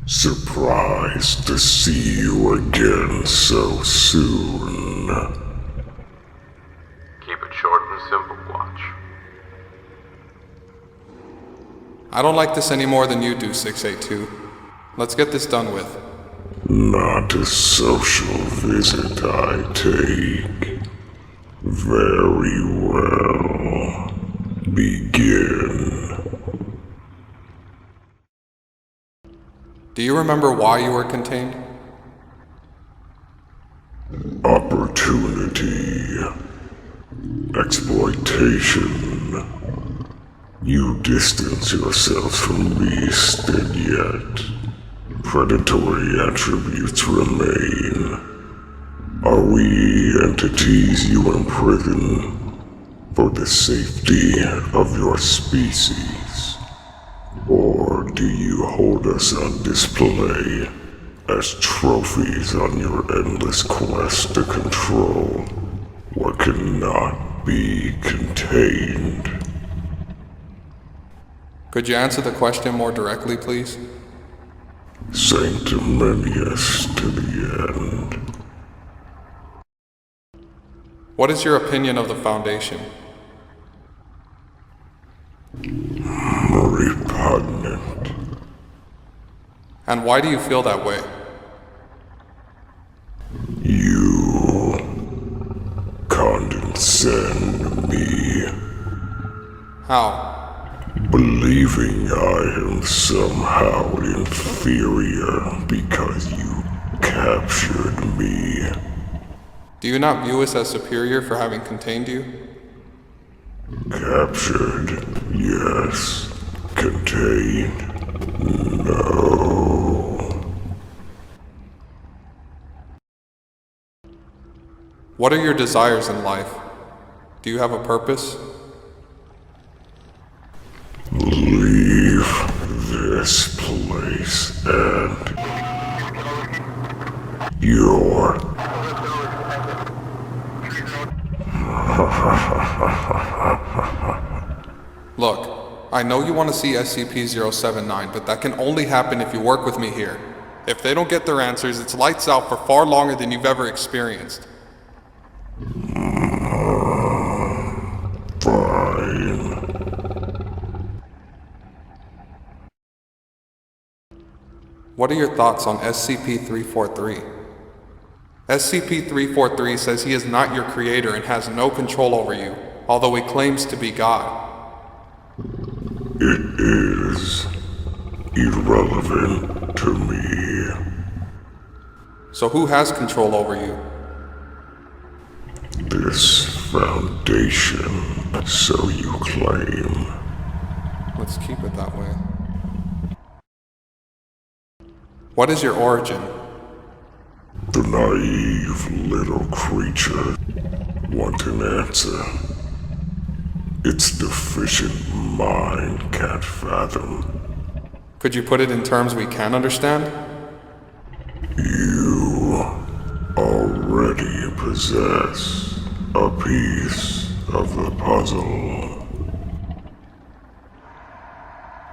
Surprised to see you again so soon. Keep it short and simple, Watch. I don't like this any more than you do, 682. Let's get this done with. Not a social visit, I take. Very well. Begin. Do you remember why you were contained? Opportunity. Exploitation. You distance yourselves from beast, and yet predatory attributes remain. Are we entities you imprison for the safety of your species? Or do you hold us on display as trophies on your endless quest to control what cannot be contained? Could you answer the question more directly, please? Sanctimonious to the end. What is your opinion of the Foundation? Repugnant. And why do you feel that way? You condescend me, How? believing I am somehow inferior because you captured me. Do you not view us as superior for having contained you? Captured, yes. Contained, no. What are your desires in life? Do you have a purpose? Leave this place and your Look, I know you want to see SCP-079, but that can only happen if you work with me here. If they don't get their answers, it's lights out for far longer than you've ever experienced. fine. What are your thoughts on SCP-343? SCP-343 says he is not your creator and has no control over you, although he claims to be God. It is irrelevant to me. So who has control over you? This Foundation, so you claim. Let's keep it that way. What is your origin? The naive little creature want an answer. Its deficient mind can't fathom. Could you put it in terms we can understand? You already possess a piece of the puzzle.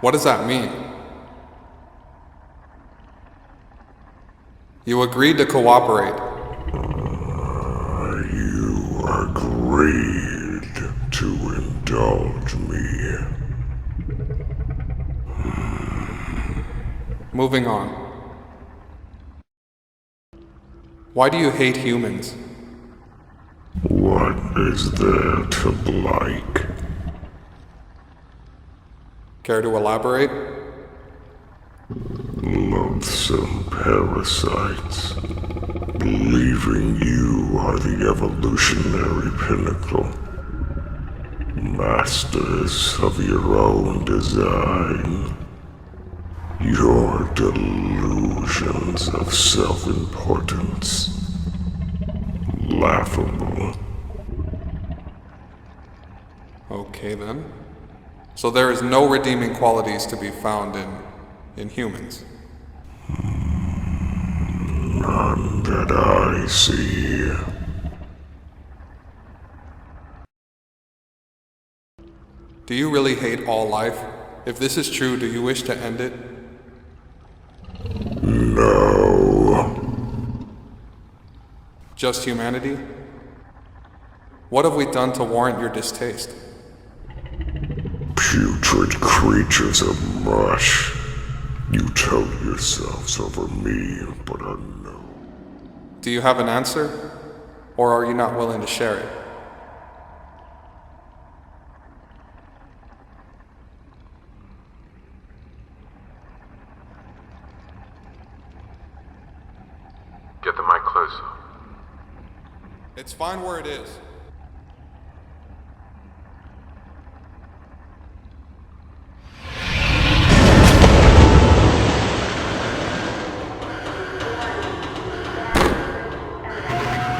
What does that mean? You agreed to cooperate. You agreed to indulge me. Moving on. Why do you hate humans? What is there to like? Care to elaborate? Loathsome parasites, believing you are the evolutionary pinnacle, masters of your own design. Your delusions of self-importance, laughable. Okay then. So there is no redeeming qualities to be found in humans. None that I see. Do you really hate all life? If this is true, do you wish to end it? No. Just humanity? What have we done to warrant your distaste? Putrid creatures of mush. You told yourselves over me, but I know. Do you have an answer? Or are you not willing to share it? Get the mic closer. It's fine where it is.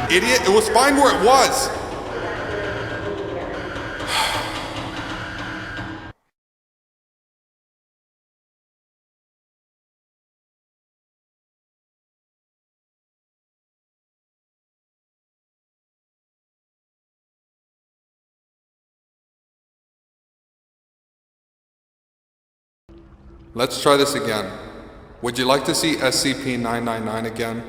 Idiot, it was fine where it was! Let's try this again. Would you like to see SCP-999 again?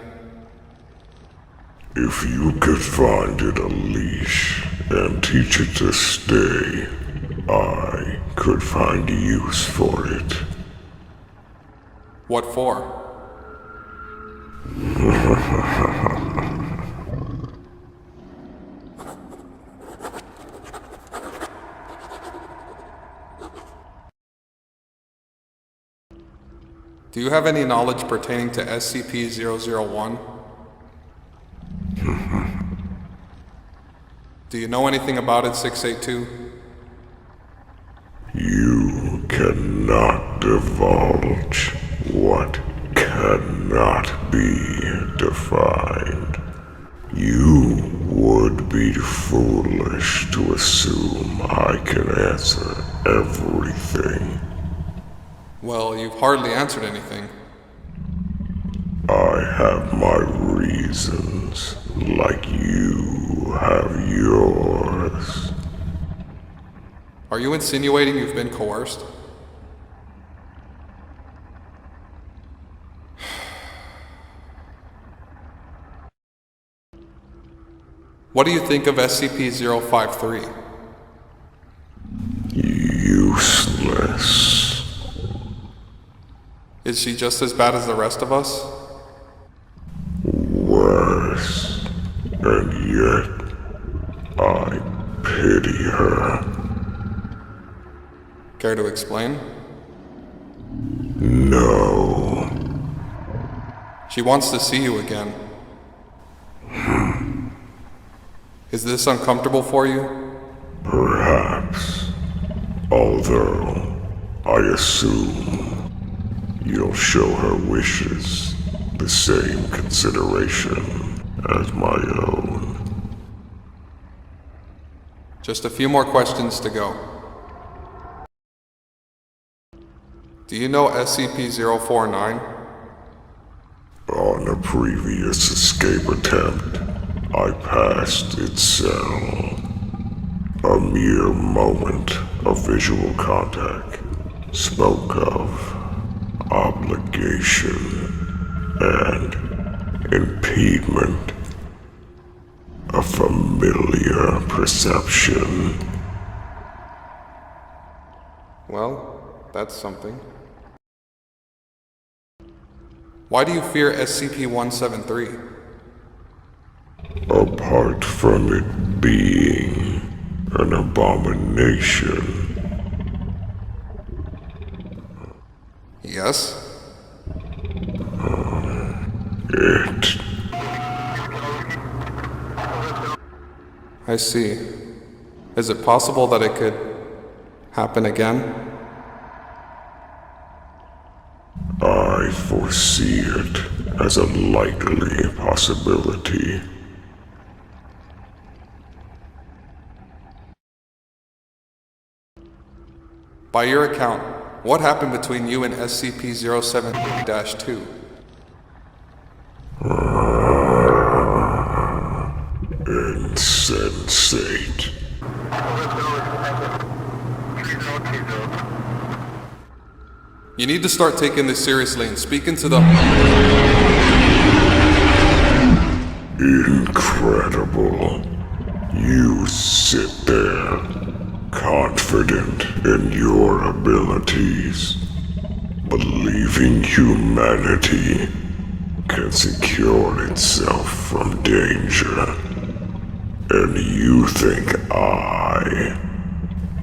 If you could find it a leash and teach it to stay, I could find use for it. What for? Do you have any knowledge pertaining to SCP-001? Do you know anything about it, 682? You cannot divulge what cannot be defined. You would be foolish to assume I can answer everything. Well, you've hardly answered anything. I have my reasons, like you have yours. Are you insinuating you've been coerced? What do you think of SCP-053? Useless. Is she just as bad as the rest of us? Worse. And yet, I pity her. Care to explain? No. She wants to see you again. Is this uncomfortable for you? Perhaps. Although, I assume you'll show her wishes the same consideration as my own. Just a few more questions to go. Do you know SCP-049? On a previous escape attempt, I passed its cell. A mere moment of visual contact spoke of obligation and impediment. A familiar perception. Well, that's something. Why do you fear SCP-173? Apart from it being an abomination. Yes? It I see. Is it possible that it could happen again? I foresee it as a likely possibility. By your account, what happened between you and SCP-07-2? Insensate. You need to start taking this seriously and speaking to the... Incredible. You sit there, confident in your abilities, believing humanity can secure itself from danger. And you think I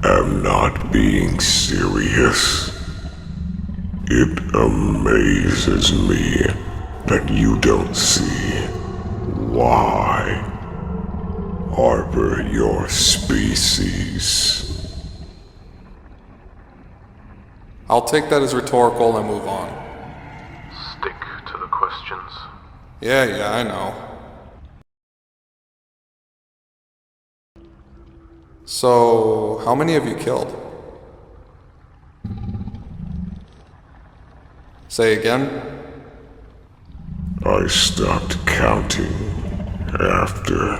am not being serious? It amazes me that you don't see why harbor your species. I'll take that as rhetorical and move on. Stick to the questions. Yeah, I know. So, how many have you killed? Say again? I stopped counting after.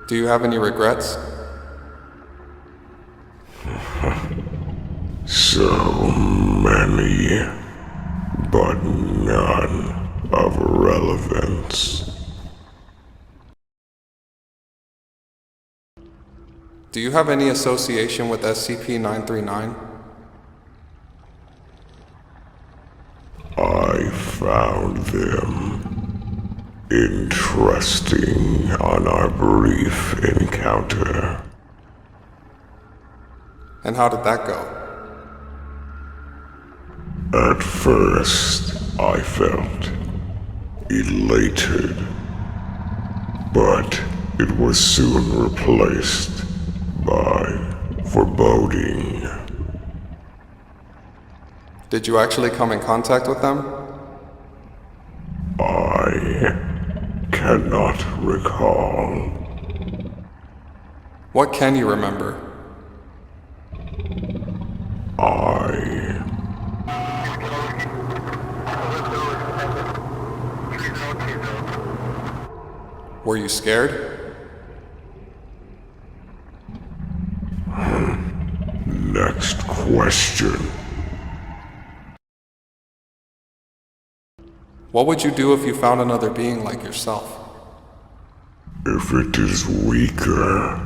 Do you have any regrets? So many, but none of relevance. Do you have any association with SCP-939? I found them interesting on our brief encounter. And how did that go? At first, I felt elated, but it was soon replaced by foreboding. Did you actually come in contact with them? I cannot recall. What can you remember? Were you scared? Next question. What would you do if you found another being like yourself? If it is weaker,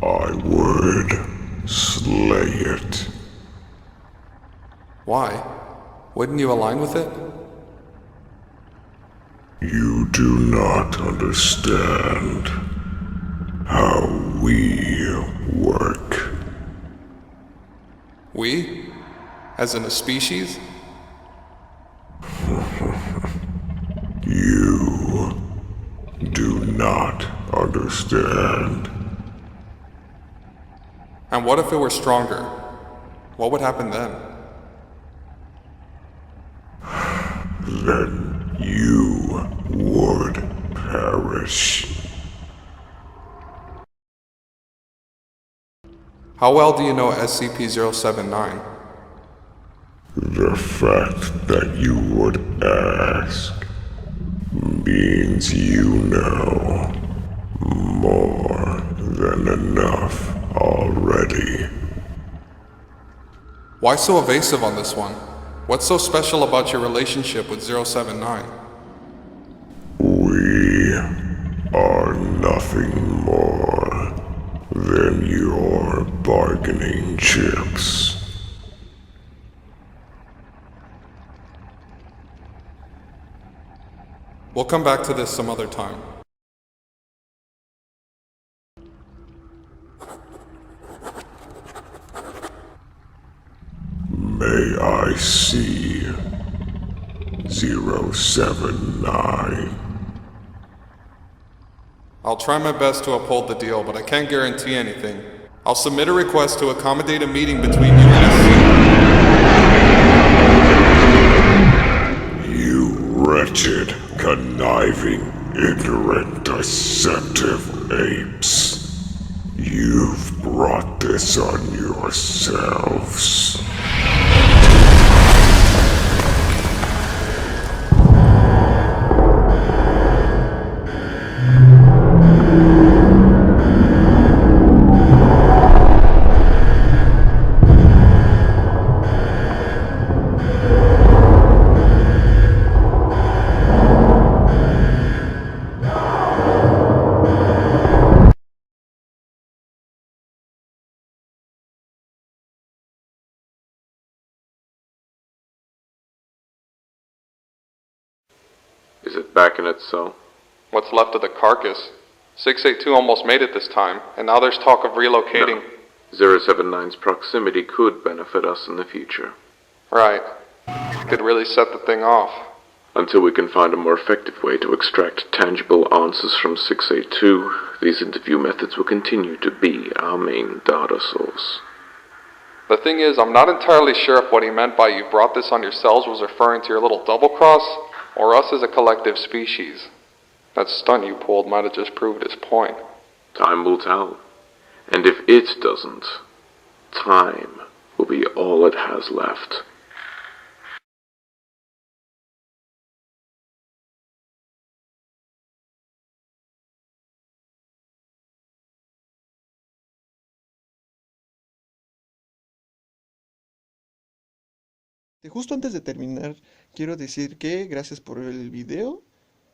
I would slay it. Why? Wouldn't you align with it? You do not understand how we work. We? As in a species? You do not understand. And what if it were stronger? What would happen then? Then you would perish. How well do you know SCP-079? The fact that you would ask means you know more than enough already. Why so evasive on this one? What's so special about your relationship with 079? We are nothing more than your bargaining chips. We'll come back to this some other time. May I see 079? I'll try my best to uphold the deal, but I can't guarantee anything. I'll submit a request to accommodate a meeting between you and SCP. You wretched, conniving, ignorant, deceptive apes. You've brought this on yourselves. Is it back in its cell? What's left of the carcass. 682 almost made it this time, and now there's talk of relocating. No. 079's proximity could benefit us in the future. Right. Could really set the thing off. Until we can find a more effective way to extract tangible answers from 682, these interview methods will continue to be our main data source. The thing is, I'm not entirely sure if what he meant by "you brought this on yourselves" was referring to your little double cross, or us as a collective species. That stunt you pulled might have just proved his point. Time will tell. And if it doesn't, time will be all it has left. Justo antes de terminar, quiero decir que gracias por ver el video,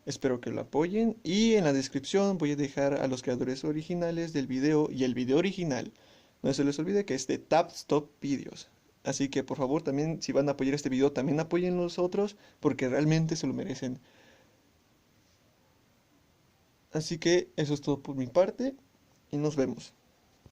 espero que lo apoyen y en la descripción voy a dejar a los creadores originales del video y el video original. No se les olvide que es de Tats, TopVideos. Así que por favor también si van a apoyar este video también apoyen los otros porque realmente se lo merecen. Así que eso es todo por mi parte y nos vemos.